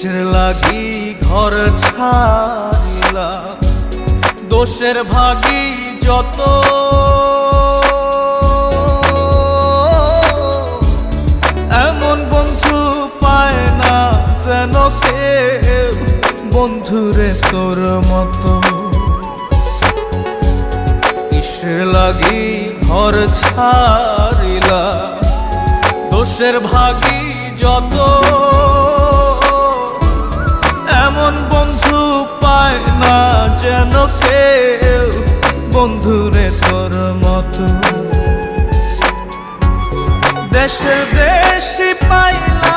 কিসের লাগি ঘর ছাড়িলাম, দোষের ভাগী যত, এমন বন্ধু পায় না যেন কেউ, বন্ধুরে তোর মতো। কিসের লাগি ঘর ছাড়িলাম, দোষের ভাগী যত, এমন বন্ধু পায় না যেন কেউ, বন্ধুরে তোর মতো। দেশে দেশি পাইলাম